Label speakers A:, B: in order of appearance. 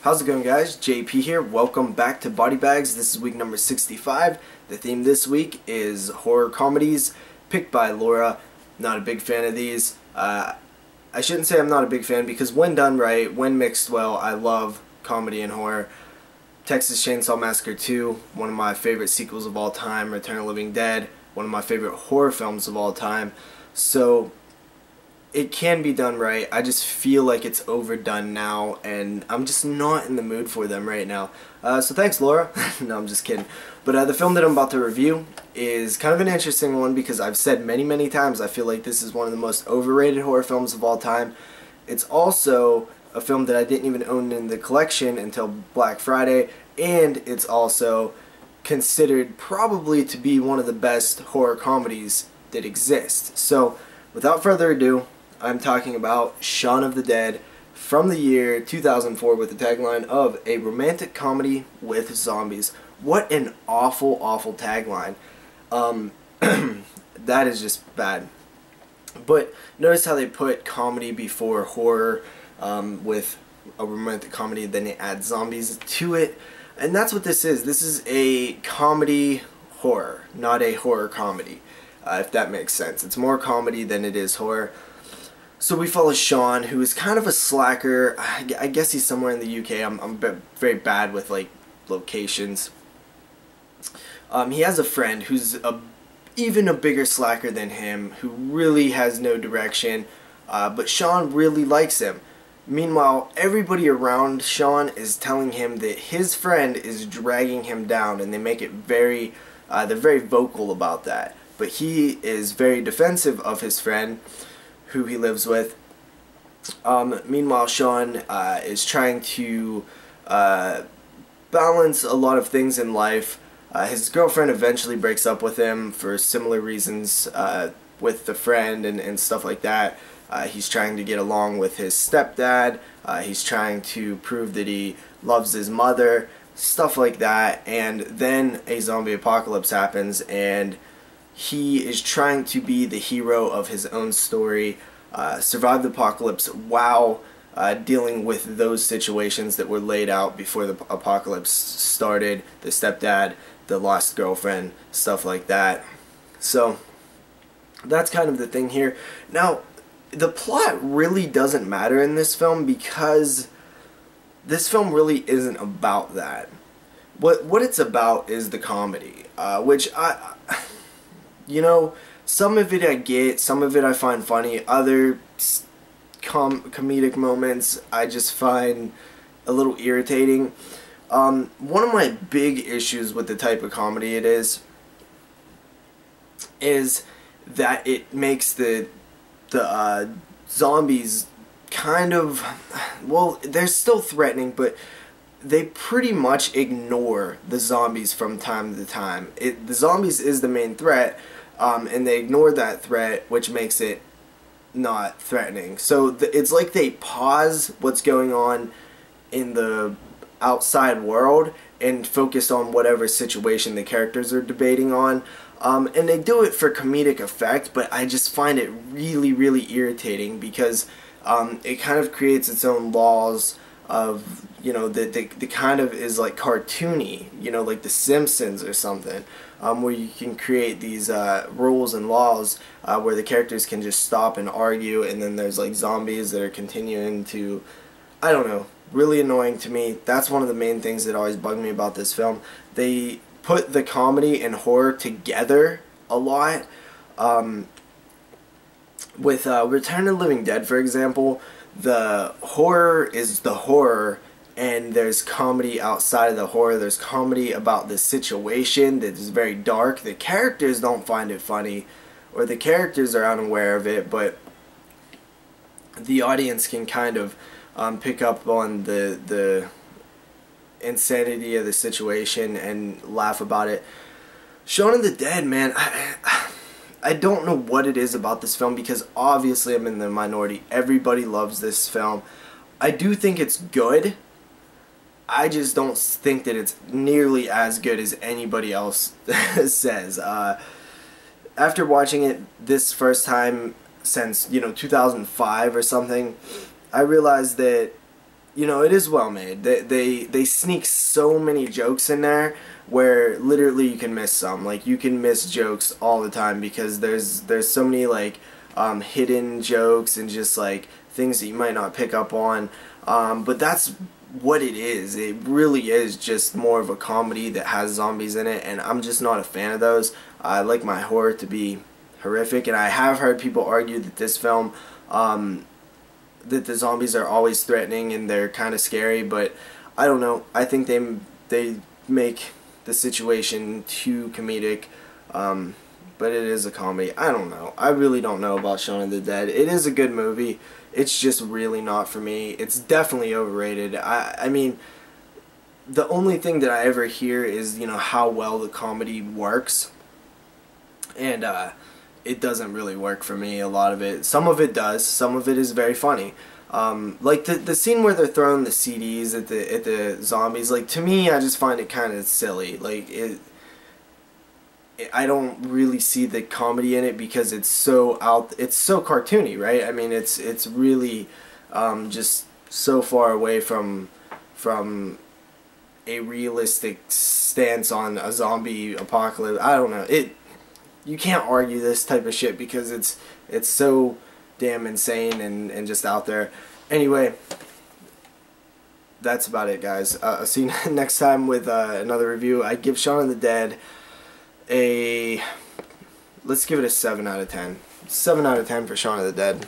A: How's it going, guys? JP here. Welcome back to Body Bags. This is week number 65. The theme this week is horror comedies picked by Laura. Not a big fan of these. I shouldn't say I'm not a big fan because when done right, when mixed well, I love comedy and horror. Texas Chainsaw Massacre 2, one of my favorite sequels of all time. Return of the Living Dead, one of my favorite horror films of all time. So it can be done right. I just feel like it's overdone now, and I'm just not in the mood for them right now. So thanks, Laura. No, I'm just kidding. But the film that I'm about to review is kind of an interesting one because I've said many times I feel like this is one of the most overrated horror films of all time. It's also a film that I didn't even own in the collection until Black Friday, and it's also considered probably to be one of the best horror comedies that exist. So without further ado, I'm talking about Shaun of the Dead from the year 2004 with the tagline of a romantic comedy with zombies. What an awful tagline. That is just bad. But notice how they put comedy before horror with a romantic comedy, then they add zombies to it. And that's what this is. This is a comedy horror, not a horror comedy, if that makes sense. It's more comedy than it is horror. So we follow Shaun, who is kind of a slacker. I guess he's somewhere in the UK. I'm very bad with like locations. He has a friend who's even a bigger slacker than him, who really has no direction, but Shaun really likes him. Meanwhile, everybody around Shaun is telling him that his friend is dragging him down, and they make it they're very vocal about that. But he is very defensive of his friend, who he lives with. Meanwhile, Shaun is trying to balance a lot of things in life. His girlfriend eventually breaks up with him for similar reasons with the friend and stuff like that. He's trying to get along with his stepdad. He's trying to prove that he loves his mother, stuff like that. And then a zombie apocalypse happens, and he is trying to be the hero of his own story, survive the apocalypse while dealing with those situations that were laid out before the apocalypse started. The stepdad, the lost girlfriend, stuff like that. So that's kind of the thing here. Now, the plot really doesn't matter in this film because this film really isn't about that. What it's about is the comedy, which you know, some of it I get, some of it I find funny, other comedic moments I just find a little irritating. One of my big issues with the type of comedy it is that it makes the zombies kind of, well, they're still threatening, but they pretty much ignore the zombies from time to time. The zombies is the main threat, and they ignore that threat, which makes it not threatening. So it's like they pause what's going on in the outside world and focus on whatever situation the characters are debating on. And they do it for comedic effect, but I just find it really irritating because it kind of creates its own laws of, you know, the kind of is like cartoony, you know, like The Simpsons or something, where you can create these rules and laws where the characters can just stop and argue, and then there's like zombies that are continuing to, I don't know, really annoying to me. That's one of the main things that always bugged me about this film. They put the comedy and horror together a lot. With Return of the Living Dead, for example, the horror is the horror, and there's comedy outside of the horror. There's comedy about the situation that is very dark. The characters don't find it funny, or the characters are unaware of it, but the audience can kind of pick up on the insanity of the situation and laugh about it. Shaun of the Dead, man, I don't know what it is about this film because obviously I'm in the minority. Everybody loves this film. I do think it's good. I just don't think that it's nearly as good as anybody else says. After watching it this first time since, you know, 2005 or something, I realized that you know, it is well made. They sneak so many jokes in there where literally you can miss some. Like, you can miss jokes all the time because there's so many like hidden jokes and just like things that you might not pick up on. But that's what it is. It really is just more of a comedy that has zombies in it, and I'm just not a fan of those. I like my horror to be horrific, and I have heard people argue that this film, that the zombies are always threatening and they're kind of scary, but I don't know. I think they make the situation too comedic, but it is a comedy. I don't know. I really don't know about Shaun of the Dead. It is a good movie. It's just really not for me. It's definitely overrated. I mean, the only thing that I ever hear is, you know, how well the comedy works, and it doesn't really work for me, a lot of it. Some of it does. Some of it is very funny. Like the scene where they're throwing the CDs at the zombies, like, to me, I just find it kind of silly. Like, I don't really see the comedy in it because it's so cartoony, right? I mean, it's really just so far away from a realistic stance on a zombie apocalypse. I don't know. You can't argue this type of shit because it's so damn insane and just out there. Anyway, that's about it, guys. I'll see you next time with another review. I give Shaun of the Dead let's give it a 7 out of 10. 7 out of 10 for Shaun of the Dead.